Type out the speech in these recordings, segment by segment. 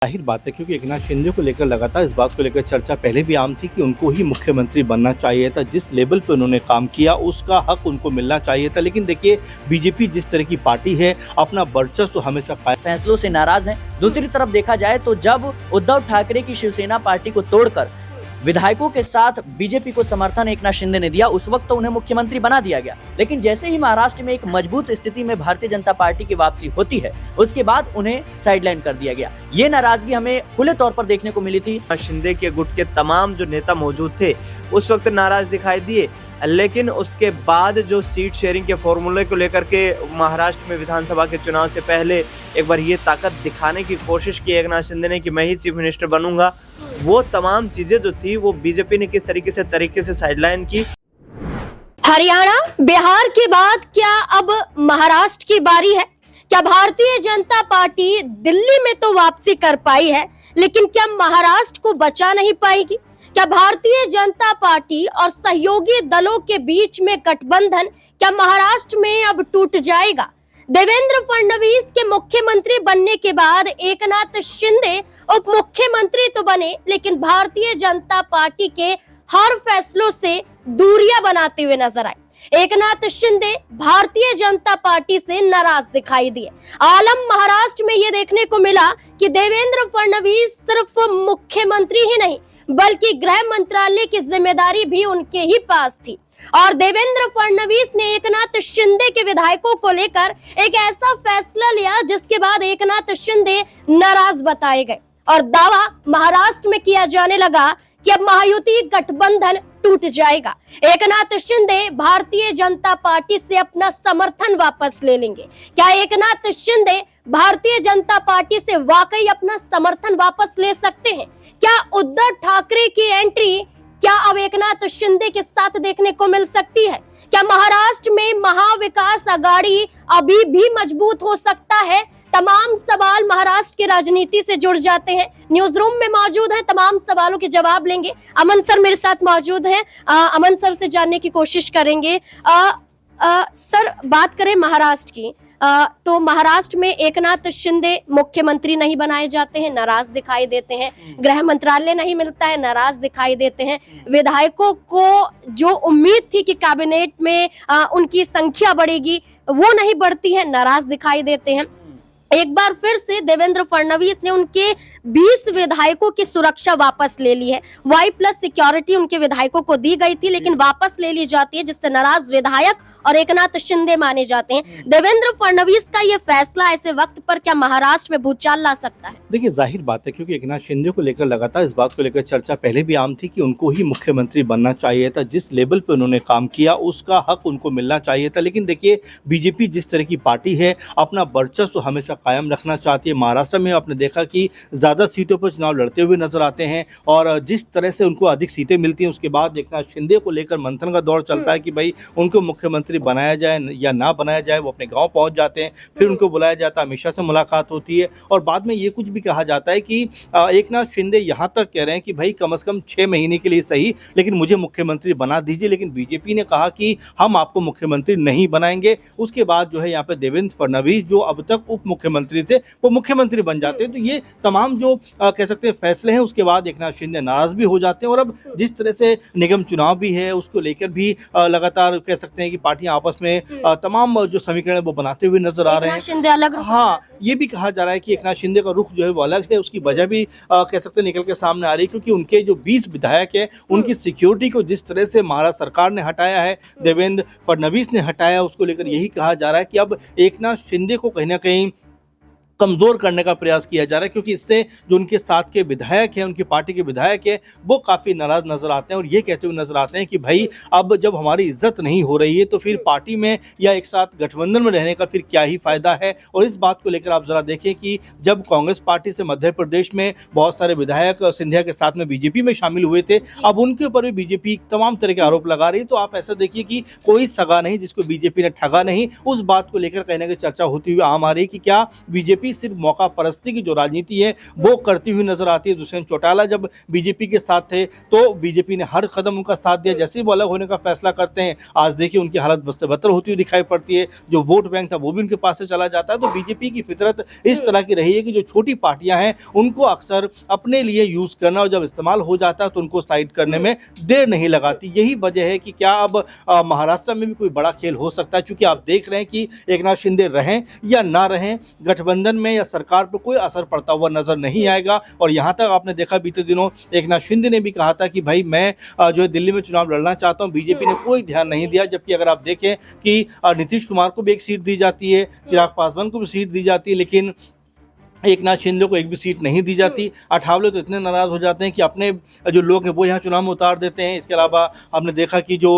जाहिर बात है क्योंकि एकनाथ शिंदे को लेकर लगातार इस बात को लेकर चर्चा पहले भी आम थी कि उनको ही मुख्यमंत्री बनना चाहिए था। जिस लेवल पे उन्होंने काम किया उसका हक उनको मिलना चाहिए था। लेकिन देखिए, बीजेपी जिस तरह की पार्टी है, अपना वर्चस्व हमेशा फैसलों से नाराज हैं। दूसरी तरफ देखा जाए तो जब उद्धव ठाकरे की शिवसेना पार्टी को तोड़कर विधायकों के साथ बीजेपी को समर्थन एकनाथ शिंदे ने दिया, उस वक्त तो उन्हें मुख्यमंत्री बना दिया गया। लेकिन जैसे ही महाराष्ट्र में एक मजबूत स्थिति में भारतीय जनता पार्टी की वापसी होती है, उसके बाद उन्हें साइडलाइन कर दिया गया। ये नाराजगी हमें खुले तौर पर देखने को मिली थी। शिंदे के गुट के तमाम जो नेता मौजूद थे उस वक्त नाराज दिखाई दिए, लेकिन उसके बाद जो सीट शेयरिंग के फॉर्मूले को लेकर के महाराष्ट्र में विधानसभा के चुनाव से पहले एक बार ये ताकत दिखाने की कोशिश की एकनाथ शिंदे ने कि मैं ही चीफ मिनिस्टर बनूंगा, वो तमाम चीजें जो थी वो बीजेपी ने किस तरीके से साइडलाइन की। हरियाणा बिहार के बाद क्या अब महाराष्ट्र की बारी है? क्या भारतीय जनता पार्टी दिल्ली में तो वापसी कर पाई है, लेकिन क्या महाराष्ट्र को बचा नहीं पाएगी? क्या भारतीय जनता पार्टी और सहयोगी दलों के बीच में गठबंधन क्या महाराष्ट्र में अब टूट जाएगा? देवेंद्र फडणवीस के मुख्यमंत्री बनने के बाद एकनाथ शिंदे उप मुख्यमंत्री तो बने, लेकिन भारतीय जनता पार्टी के हर फैसलों से दूरियां बनाते हुए नजर आए। एकनाथ शिंदे भारतीय जनता पार्टी से नाराज दिखाई दिए। आलम महाराष्ट्र में ये देखने को मिला कि देवेंद्र फडणवीस सिर्फ मुख्यमंत्री ही नहीं बल्कि गृह मंत्रालय की जिम्मेदारी भी उनके ही पास थी। और देवेंद्र फडणवीस ने एकनाथ शिंदे के विधायकों को लेकर एक ऐसा फैसला लिया जिसके बाद एकनाथ शिंदे नाराज बताए गए और दावा महाराष्ट्र में किया जाने लगा कि अब महायुति गठबंधन टूट जाएगा। एकनाथ शिंदे भारतीय जनता पार्टी से अपना समर्थन वापस ले लेंगे। क्या एकनाथ शिंदे भारतीय जनता पार्टी से वाकई अपना समर्थन वापस ले सकते हैं? क्या उद्धव ठाकरे की एंट्री क्या अब एकनाथ शिंदे के साथ देखने को मिल सकती है? क्या महाराष्ट्र में महाविकास आघाड़ी अभी भी मजबूत हो सकता है? तमाम सवाल महाराष्ट्र की राजनीति से जुड़ जाते हैं। न्यूज रूम में मौजूद हैं, तमाम सवालों के जवाब लेंगे। अमन सर मेरे साथ मौजूद हैं। अमन सर से जानने की कोशिश करेंगे। सर, बात करें महाराष्ट्र की, तो महाराष्ट्र में एकनाथ शिंदे मुख्यमंत्री नहीं बनाए जाते हैं, नाराज दिखाई देते हैं। गृह मंत्रालय नहीं मिलता है, नाराज दिखाई देते हैं। विधायकों को जो उम्मीद थी कि कैबिनेट में उनकी संख्या बढ़ेगी, वो नहीं बढ़ती है, नाराज दिखाई देते हैं। एक बार फिर से देवेंद्र फडणवीस ने उनके 20 विधायकों की सुरक्षा वापस ले ली है। Y+ सिक्योरिटी उनके विधायकों को दी गई थी, लेकिन वापस ले ली जाती है, जिससे नाराज विधायक और एकनाथ शिंदे माने जाते हैं। देवेंद्र फडणवीस का ये फैसला ऐसे वक्त पर क्या महाराष्ट्र में भूचाल ला सकता है? देखिए, जाहिर बात है क्योंकि एकनाथ शिंदे को लेकर लगातार इस बात को लेकर चर्चा पहले भी आम थी कि उनको ही मुख्यमंत्री बनना चाहिए था। जिस लेवल पे उन्होंने काम किया उसका हक उनको मिलना चाहिए था। लेकिन देखिए, बीजेपी जिस तरह की पार्टी है, अपना वर्चस्व हमेशा कायम रखना चाहती है। महाराष्ट्र में आपने देखा कि ज़्यादा सीटों पर चुनाव लड़ते हुए नजर आते हैं और जिस तरह से उनको अधिक सीटें मिलती हैं, उसके बाद एकनाथ शिंदे को लेकर मंथन का दौर चलता है कि भाई उनको मुख्यमंत्री बनाया जाए या ना बनाया जाए। वो अपने गांव पहुंच जाते हैं, फिर उनको बुलाया जाता है, अमित शाह से मुलाकात होती है और बाद में ये कुछ भी कहा जाता है कि एकनाथ शिंदे यहां तक कह रहे हैं कि भाई कम से कम 6 महीने के लिए सही, लेकिन मुझे मुख्यमंत्री बना दीजिए। लेकिन बीजेपी ने कहा कि हम आपको मुख्यमंत्री नहीं बनाएंगे। उसके बाद जो है यहाँ पे देवेंद्र फडणवीस जो अब तक उप मुख्यमंत्री थे वो मुख्यमंत्री बन जाते हैं। तो ये तमाम जो कह सकते हैं फैसले हैं, उसके बाद एकनाथ शिंदे नाराज भी हो जाते हैं। और अब जिस तरह से निगम चुनाव भी है, उसको लेकर भी लगातार कह सकते हैं कि पार्टियां आपस में तमाम जो समीकरण है वो बनाते हुए नजर आ रहे हैं। शिंदे अलग, हाँ, ये भी कहा जा रहा है कि एकनाथ शिंदे का रुख जो है वो अलग है। उसकी वजह भी कह सकते हैं निकल के सामने आ रही है, क्योंकि उनके जो 20 विधायक हैं उनकी सिक्योरिटी को जिस तरह से महाराष्ट्र सरकार ने हटाया है, देवेंद्र फडणवीस ने हटाया, उसको लेकर यही कहा जा रहा है कि अब एकनाथ शिंदे को कहीं ना कहीं कमज़ोर करने का प्रयास किया जा रहा है, क्योंकि इससे जो उनके साथ के विधायक हैं, उनकी पार्टी के विधायक हैं, वो काफ़ी नाराज़ नज़र आते हैं और ये कहते हुए नज़र आते हैं कि भाई अब जब हमारी इज्जत नहीं हो रही है तो फिर पार्टी में या एक साथ गठबंधन में रहने का फिर क्या ही फ़ायदा है। और इस बात को लेकर आप ज़रा देखें कि जब कांग्रेस पार्टी से मध्य प्रदेश में बहुत सारे विधायक सिंधिया के साथ में बीजेपी में शामिल हुए थे, अब उनके ऊपर भी बीजेपी तमाम तरह के आरोप लगा रही है। तो आप ऐसा देखिए कि कोई सगा नहीं जिसको बीजेपी ने ठगा नहीं। उस बात को लेकर कहीं ना कहीं चर्चा होती हुई आम आ रही है कि क्या बीजेपी बीजेपी सिर्फ मौका परस्ती की जो राजनीति है वो करती हुई नजर आती है। दुष्यंत चौटाला जब बीजेपी के साथ थे तो बीजेपी ने हर कदम उनका साथ दिया, जैसे ही वो अलग होने का फैसला करते हैं आज देखिए उनकी हालत बद से बदतर होती हुई दिखाई पड़ती है। जो वोट बैंक था वो भी उनके पास से चला जाता है। तो बीजेपी की फितरत इस तरह की रही है कि जो छोटी पार्टियां हैं उनको अक्सर अपने लिए यूज करना और जब इस्तेमाल हो जाता है तो उनको साइड करने में देर नहीं लगाती। यही वजह है कि क्या अब महाराष्ट्र में भी कोई बड़ा खेल हो सकता है, क्योंकि आप देख रहे हैं कि एकनाथ शिंदे रहें या ना रहें गठबंधन में या सरकार पर कोई असर पड़ता हुआ नजर नहीं आएगा। और यहाँ तक आपने देखा बीते दिनों एकनाथ शिंदे ने भी कहा था कि भाई मैं जो है दिल्ली में चुनाव लड़ना चाहता हूँ, बीजेपी ने कोई ध्यान नहीं दिया। जबकि अगर आप देखें कि नीतीश कुमार को भी एक सीट दी जाती है, चिराग पासवान को भी सीट दी जाती है, लेकिन एकनाथ शिंदे को एक भी सीट नहीं दी जाती। अठावले तो इतने नाराज हो जाते हैं कि अपने जो लोग हैं वो यहाँ चुनाव में उतार देते हैं। इसके अलावा हमने देखा कि जो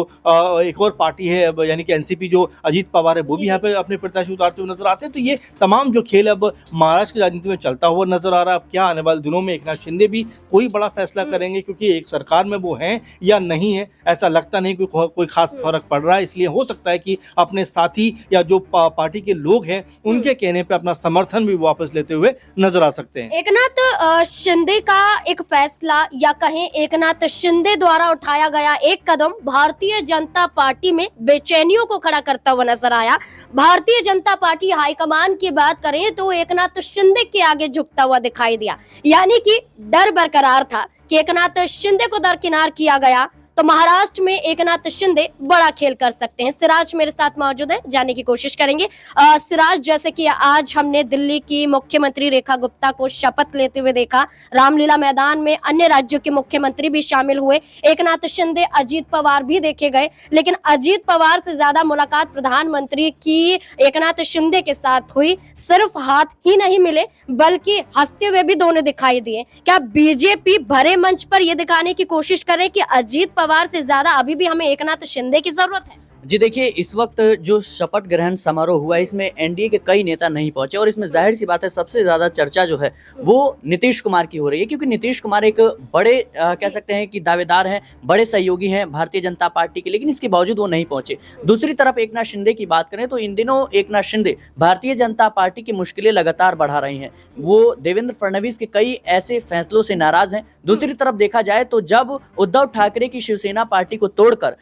एक और पार्टी है यानी कि एनसीपी जो अजीत पवार है वो भी यहाँ पे अपने प्रत्याशी उतारते हुए नजर आते हैं। तो ये तमाम जो खेल अब महाराष्ट्र की राजनीति में चलता हुआ नजर आ रहा है। अब क्या आने वाले दिनों में एकनाथ शिंदे भी कोई बड़ा फैसला करेंगे, क्योंकि एक सरकार में वो हैं या नहीं है ऐसा लगता नहीं कि कोई खास फर्क पड़ रहा है। इसलिए हो सकता है कि अपने साथी या जो पार्टी के लोग हैं उनके कहने पर अपना समर्थन भी वापस लेते हुए नजर आ सकते हैं। एकनाथ शिंदे का एक फैसला या कहें एकनाथ शिंदे द्वारा उठाया गया एक कदम भारतीय जनता पार्टी में बेचैनियों को खड़ा करता हुआ नजर आया। भारतीय जनता पार्टी हाईकमान की बात करें तो एकनाथ शिंदे के आगे झुकता हुआ दिखाई दिया, यानी कि डर बरकरार था कि एकनाथ शिंदे को दरकिनार किया गया तो महाराष्ट्र में एकनाथ शिंदे बड़ा खेल कर सकते हैं। सिराज मेरे साथ मौजूद है, जानने की कोशिश करेंगे। सिराज, जैसे कि आज हमने दिल्ली की मुख्यमंत्री रेखा गुप्ता को शपथ लेते हुए देखा, रामलीला मैदान में अन्य राज्यों के मुख्यमंत्री भी शामिल हुए, एकनाथ शिंदे, अजीत पवार भी देखे गए, लेकिन अजीत पवार से ज्यादा मुलाकात प्रधानमंत्री की एकनाथ शिंदे के साथ हुई। सिर्फ हाथ ही नहीं मिले बल्कि हंसते हुए भी दोनों दिखाई दिए। क्या बीजेपी भरे मंच पर यह दिखाने की कोशिश करे कि अजीत पवार से ज्यादा अभी भी हमें एकनाथ शिंदे की जरूरत है? जी देखिए, इस वक्त जो शपथ ग्रहण समारोह हुआ है इसमें एनडीए के कई नेता नहीं पहुंचे और इसमें जाहिर सी बात है सबसे ज्यादा चर्चा जो है वो नीतीश कुमार की हो रही है, क्योंकि नीतीश कुमार एक बड़े कह सकते हैं कि दावेदार हैं, बड़े सहयोगी हैं भारतीय जनता पार्टी के, लेकिन इसके बावजूद वो नहीं पहुंचे। दूसरी तरफ एकनाथ शिंदे की बात करें तो इन दिनों एकनाथ शिंदे भारतीय जनता पार्टी की मुश्किलें लगातार बढ़ा रही हैं। वो देवेंद्र फडणवीस के कई ऐसे फैसलों से नाराज हैं। दूसरी तरफ देखा जाए तो जब उद्धव ठाकरे की शिवसेना पार्टी को तोड़कर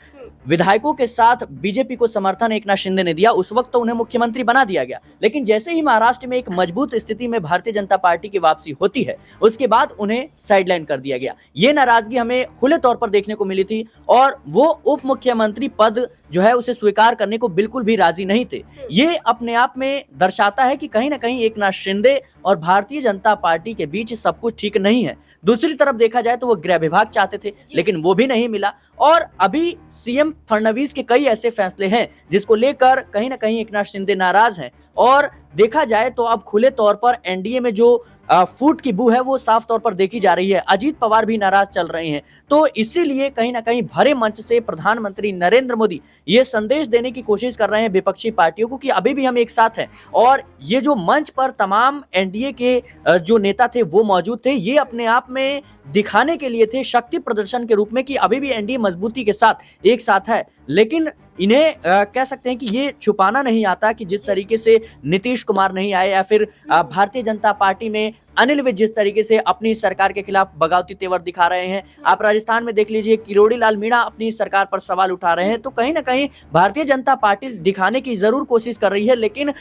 विधायकों के साथ बीजेपी को समर्थन एकनाथ शिंदे ने दिया, उस वक्त तो उन्हें मुख्यमंत्री बना दिया गया। लेकिन जैसे ही महाराष्ट्र में एक मजबूत स्थिति में भारतीय जनता पार्टी की वापसी होती है उसके बाद उन्हें साइडलाइन कर दिया गया। ये नाराजगी हमें खुले तौर पर देखने को मिली थी और वो उप मुख्यमंत्री पद जो है उसे स्वीकार करने को बिल्कुल भी राजी नहीं थे। ये अपने आप में दर्शाता है कि कहीं ना कहीं एकनाथ शिंदे और भारतीय जनता पार्टी के बीच सब कुछ ठीक नहीं है। दूसरी तरफ देखा जाए तो वो गृह विभाग चाहते थे लेकिन वो भी नहीं मिला और अभी सीएम फडणवीस के कई ऐसे फैसले हैं जिसको लेकर कहीं ना कहीं एकनाथ शिंदे नाराज हैं और देखा जाए तो अब खुले तौर पर एनडीए में जो फूट की बू है वो साफ तौर पर देखी जा रही है। अजीत पवार भी नाराज चल रहे हैं, तो इसीलिए कहीं ना कहीं भरे मंच से प्रधानमंत्री नरेंद्र मोदी ये संदेश देने की कोशिश कर रहे हैं विपक्षी पार्टियों को कि अभी भी हम एक साथ हैं। और ये जो मंच पर तमाम एनडीए के जो नेता थे वो मौजूद थे, ये अपने आप में दिखाने के लिए थे, शक्ति प्रदर्शन के रूप में कि अभी भी एनडीए मजबूती के साथ एक साथ है। लेकिन इन्हें कह सकते हैं कि ये छुपाना नहीं आता कि जिस तरीके से नीतीश कुमार नहीं आए या फिर भारतीय जनता पार्टी में अनिल विज जिस तरीके से अपनी सरकार के खिलाफ बगावती तेवर दिखा रहे हैं। आप राजस्थान में देख लीजिए, किरोड़ी लाल मीणा अपनी सरकार पर सवाल उठा रहे हैं। तो कहीं ना कहीं भारतीय जनता पार्टी दिखाने की जरूर कोशिश कर रही है लेकिन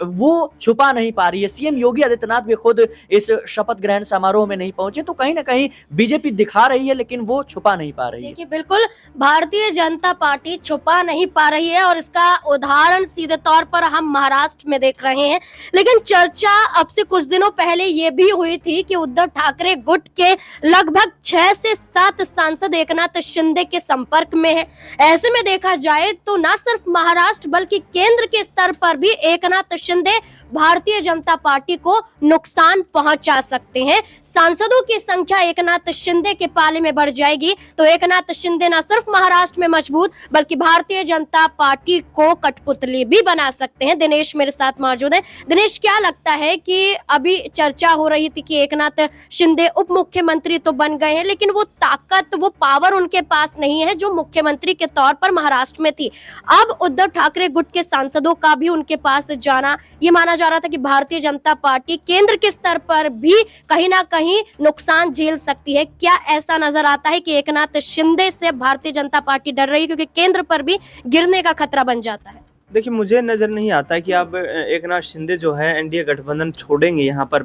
वो छुपा नहीं पा रही है। सीएम योगी आदित्यनाथ भी खुद इस शपथ ग्रहण समारोह में नहीं पहुंचे, तो कहीं ना कहीं बीजेपी दिखा रही है लेकिन वो छुपा नहीं पा रही है। देखिए, बिल्कुल भारतीय जनता पार्टी छुपा नहीं पा रही है और इसका उदाहरण सीधे तौर पर हम महाराष्ट्र में देख रहे हैं। लेकिन चर्चा अब से कुछ दिनों पहले ये भी हुई थी कि उद्धव ठाकरे गुट के लगभग 6 से 7 सांसद एकनाथ शिंदे के संपर्क में है। ऐसे में देखा जाए तो न सिर्फ महाराष्ट्र बल्कि केंद्र के स्तर पर भी एकनाथ शिंदे भारतीय जनता पार्टी को नुकसान पहुंचा सकते हैं। सांसदों की संख्या एकनाथ शिंदे के पाले में बढ़ जाएगी तो एकनाथ शिंदे न सिर्फ महाराष्ट्र में मजबूत बल्कि भारतीय जनता पार्टी को कठपुतली भी बना सकते हैं। दिनेश मेरे साथ मौजूद है। दिनेश, क्या लगता है कि अभी चर्चा हो रही थी कि एकनाथ शिंदे उप मुख्यमंत्री तो बन गए हैं, लेकिन वो ताकत, वो पावर उनके पास नहीं है जो मुख्यमंत्री के तौर पर महाराष्ट्र में थी। अब उद्धव ठाकरे गुट के सांसदों का भी उनके पास जाना, ये माना जा रहा था कि भारतीय जनता पार्टी केंद्र के स्तर पर भी कहीं ना कहीं नुकसान झेल सकती है। क्या ऐसा नजर आता है कि एकनाथ शिंदे से भारतीय जनता पार्टी डर रही है, क्योंकि केंद्र पर भी गिरने का खतरा बन जाता है? देखिए, मुझे नज़र नहीं आता कि अब एकनाथ शिंदे जो है एनडीए गठबंधन छोड़ेंगे यहाँ पर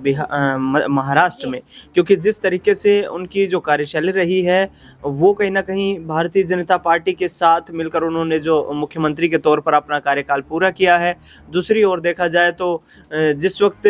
महाराष्ट्र में, क्योंकि जिस तरीके से उनकी जो कार्यशैली रही है वो कहीं ना कहीं भारतीय जनता पार्टी के साथ मिलकर उन्होंने जो मुख्यमंत्री के तौर पर अपना कार्यकाल पूरा किया है। दूसरी ओर देखा जाए तो जिस वक्त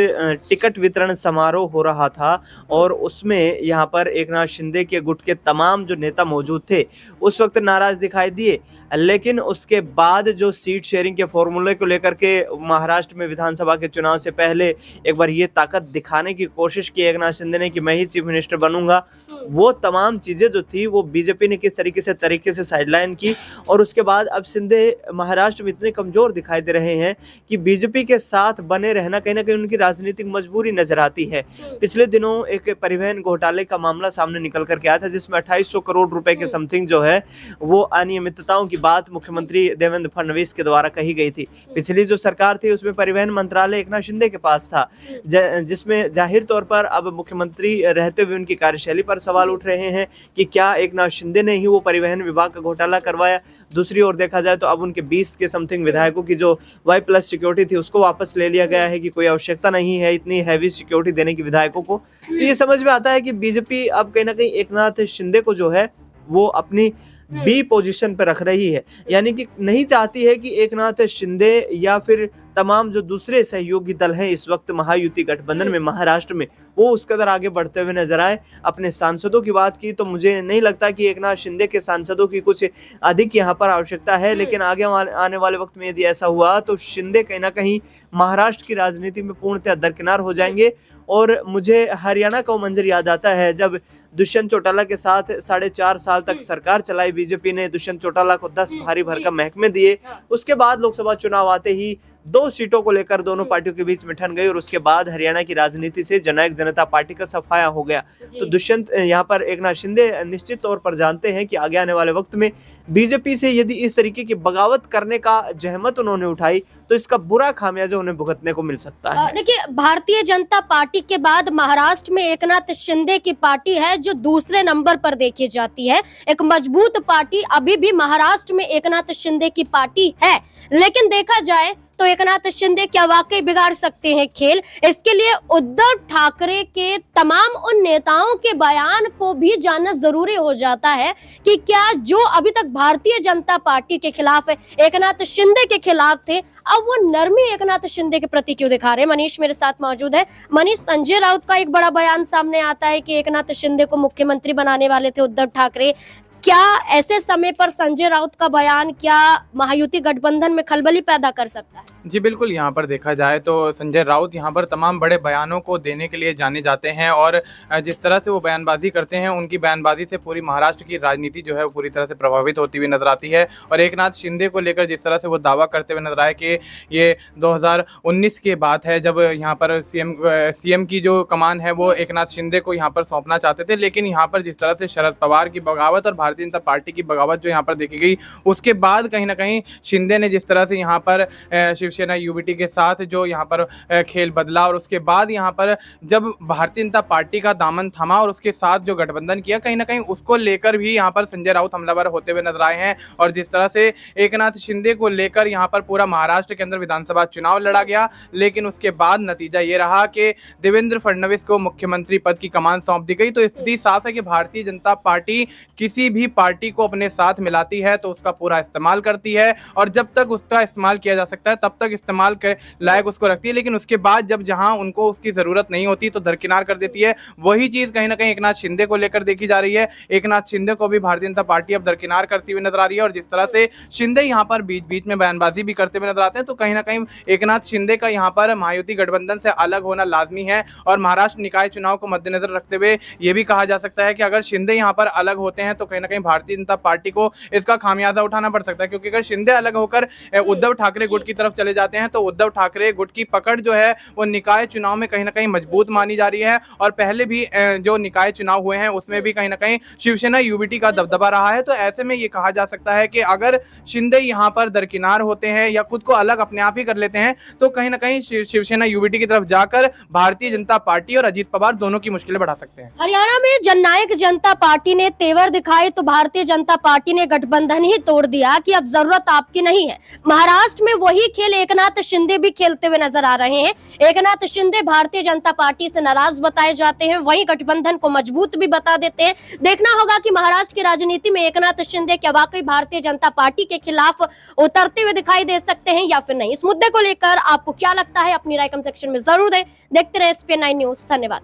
टिकट वितरण समारोह हो रहा था और उसमें यहाँ पर एकनाथ शिंदे के गुट के तमाम जो नेता मौजूद थे उस वक्त नाराज दिखाई दिए, लेकिन उसके बाद जो सीट शेयरिंग के फॉर्मूले को लेकर के महाराष्ट्र में विधानसभा के चुनाव से पहले एक बार ये ताकत दिखाने की कोशिश की एकनाथ शिंदे ने कि मैं ही चीफ मिनिस्टर बनूंगा, वो तमाम चीज़ें जो थी वो बीजेपी ने किस तरीके से साइडलाइन की। और उसके बाद अब शिंदे महाराष्ट्र में इतने कमज़ोर दिखाई दे रहे हैं कि बीजेपी के साथ बने रहना कहीं ना कहीं उनकी राजनीतिक मजबूरी नजर आती है। पिछले दिनों एक परिवहन घोटाले का मामला सामने निकल करके आया था जिसमें 2800 करोड़ रुपए के समथिंग जो है वो अनियमितताओं की बात मुख्यमंत्री देवेंद्र फडणवीस के द्वारा कही गई थी। पिछली जो सरकार थी उसमें परिवहन मंत्रालय एकनाथ शिंदे के पास था, जिसमें जाहिर तौर पर अब मुख्यमंत्री रहते हुए उनकी कार्यशैली पर सवाल उठ रहे हैं कि क्या एकनाथ शिंदे ने ही वो परिवहन विभाग का घोटाला करवाया। दूसरी ओर देखा जाए तो अब उनके 20 के समथिंग विधायकों की जो Y+ सिक्योरिटी थी उसको वापस ले लिया गया है कि कोई आवश्यकता नहीं है इतनी हैवी सिक्योरिटी देने की विधायकों को। तो ये समझ में आता है कि बीजेपी अब कहीं ना कहीं एकनाथ शिंदे को जो है वो अपनी बी पोजीशन पर रख रही है, यानी कि नहीं चाहती है कि एकनाथ शिंदे या फिर तमाम जो दूसरे सहयोगी दल हैं इस वक्त महायुति गठबंधन में महाराष्ट्र में वो उस कदर आगे बढ़ते हुए नजर आए। अपने सांसदों की बात की तो मुझे नहीं लगता कि एकनाथ शिंदे के सांसदों की कुछ अधिक यहाँ पर आवश्यकता है, लेकिन आगे आने वाले वक्त में यदि ऐसा हुआ तो शिंदे कहीं ना कहीं महाराष्ट्र की राजनीति में पूर्णतः दरकिनार हो जाएंगे। और मुझे हरियाणा का वो मंजर याद आता है जब दुष्यंत चौटाला के साथ 4.5 साल तक सरकार चलाई बीजेपी ने, दुष्यंत चौटाला को 10 भारी भरकम महकमे दिए। उसके बाद लोकसभा चुनाव आते ही 2 सीटों को लेकर दोनों पार्टियों के बीच में ठन गई और उसके बाद हरियाणा की राजनीति से जननायक जनता पार्टी का सफाया हो गया। तो दुष्यंत यहाँ पर एकनाथ शिंदे निश्चित तौर पर जानते हैं कि आगे आने वाले वक्त में बीजेपी से यदि इस तरीके की बगावत करने का जहमत उन्होंने उठाई तो इसका बुरा खामियाजा उन्हें भुगतने को मिल सकता है। देखिए, भारतीय जनता पार्टी के बाद महाराष्ट्र में एकनाथ शिंदे की पार्टी है जो दूसरे नंबर पर देखी जाती है। एक मजबूत पार्टी अभी भी महाराष्ट्र में एकनाथ शिंदे की पार्टी है, लेकिन देखा जाए तो एकनाथ शिंदे क्या वाकई बिगाड़ सकते हैं खेल? इसके लिए उद्धव ठाकरे के तमाम उन नेताओं के बयान को भी जानना जरूरी हो जाता है कि क्या जो अभी तक भारतीय जनता पार्टी के खिलाफ है, एकनाथ शिंदे के खिलाफ थे, अब वो नरमी एकनाथ शिंदे के प्रति क्यों दिखा रहे हैं? मनीष मेरे साथ मौजूद है। मनीष, संजय राउत का एक बड़ा बयान सामने आता है कि एकनाथ शिंदे को मुख्यमंत्री बनाने वाले थे उद्धव ठाकरे। क्या ऐसे समय पर संजय राउत का बयान क्या महायुति गठबंधन में खलबली पैदा कर सकता है? जी बिल्कुल, यहाँ पर देखा जाए तो संजय राउत यहाँ पर तमाम बड़े बयानों को देने के लिए जाने जाते हैं और जिस तरह से वो बयानबाजी करते हैं उनकी बयानबाजी से पूरी महाराष्ट्र की राजनीति जो है वो पूरी तरह से प्रभावित होती हुई नजर आती है। और एकनाथ शिंदे को लेकर जिस तरह से वो दावा करते हुए नजर आए कि ये 2019 की बात है जब यहाँ पर सीएम की जो कमान है वो एकनाथ शिंदे को यहाँ पर सौंपना चाहते थे, लेकिन यहाँ पर जिस तरह से शरद पवार की बगावत और भारतीय जनता पार्टी की बगावत जो यहाँ पर देखी गई उसके बाद कहीं ना कहीं शिंदे ने जिस तरह से यहाँ पर शिवसेना यूबीटी के साथ जो यहाँ पर खेल बदला और उसके बाद यहाँ पर जब भारतीय जनता पार्टी का दामन थमा और उसके साथ जो गठबंधन किया कहीं ना कहीं उसको लेकर भी यहाँ पर संजय राउत हमलावर होते हुए नजर आए हैं। और जिस तरह से एकनाथ शिंदे को लेकर यहाँ पर पूरा महाराष्ट्र के अंदर विधानसभा चुनाव लड़ा गया, लेकिन उसके बाद नतीजा ये रहा कि देवेंद्र फडणवीस को मुख्यमंत्री पद की कमान सौंप दी गई। तो स्थिति साफ है कि भारतीय जनता पार्टी किसी भी पार्टी को अपने साथ मिलाती है तो उसका पूरा इस्तेमाल करती है और जब तक उसका इस्तेमाल किया जा सकता है तब तक इस्तेमाल के लायक उसको रखती है, लेकिन उसके बाद जब जहां उनको उसकी जरूरत नहीं होती तो दरकिनार कर देती है। वही चीज कहीं ना कहीं एकनाथ शिंदे को लेकर देखी जा रही है। एकनाथ शिंदे को भी भारतीय जनता पार्टी अब दरकिनार करती हुई नजर आ रही है और जिस तरह से शिंदे यहाँ पर बीच बीच में बयानबाजी भी करते हुए नजर आते हैं तो कहीं ना कहीं एकनाथ शिंदे का यहाँ पर महायुति गठबंधन से अलग होना लाजमी है। और महाराष्ट्र निकाय चुनाव को मद्देनजर रखते हुए ये भी कहा जा सकता है कि अगर शिंदे यहाँ पर अलग होते हैं तो कहीं ना कहीं भारतीय जनता पार्टी को इसका खामियाजा उठाना पड़ सकता है, क्योंकि अगर शिंदे अलग होकर उद्धव ठाकरे गुट की तरफ चले जाते हैं तो उद्धव ठाकरे गुट की पकड़ जो है वो निकाय चुनाव में कहीं ना कहीं मजबूत मानी जा रही है। और पहले भी जो निकाय चुनाव हुए हैं उसमें भी कहीं ना कहीं शिवसेना यूबीटी का दबदबा रहा है। तो ऐसे में ये कहा जा सकता है कि अगर शिंदे यहाँ पर दरकिनार होते हैं या खुद को अलग अपने आप ही कर लेते हैं तो कहीं ना कहीं शिवसेना यूबीटी की तरफ जाकर भारतीय जनता पार्टी और अजीत पवार दोनों की मुश्किलें बढ़ा सकते हैं। हरियाणा में जननायक जनता पार्टी ने तेवर दिखाए तो भारतीय जनता पार्टी ने गठबंधन ही तोड़ दिया कि अब जरूरत आपकी नहीं है। महाराष्ट्र में वही खेल एकनाथ शिंदे भी खेलते हुए नजर आ रहे हैं। एकनाथ शिंदे भारतीय जनता पार्टी से नाराज बताए जाते हैं, वहीं गठबंधन को मजबूत भी बता देते हैं। देखना होगा कि महाराष्ट्र की राजनीति में एकनाथ शिंदे क्या वाकई भारतीय जनता पार्टी के खिलाफ उतरते हुए दिखाई दे सकते हैं या फिर नहीं। इस मुद्दे को लेकर आपको क्या लगता है, अपनी राय कमेंट सेक्शन में जरूर दें। देखते रहे SPN9 न्यूज। धन्यवाद।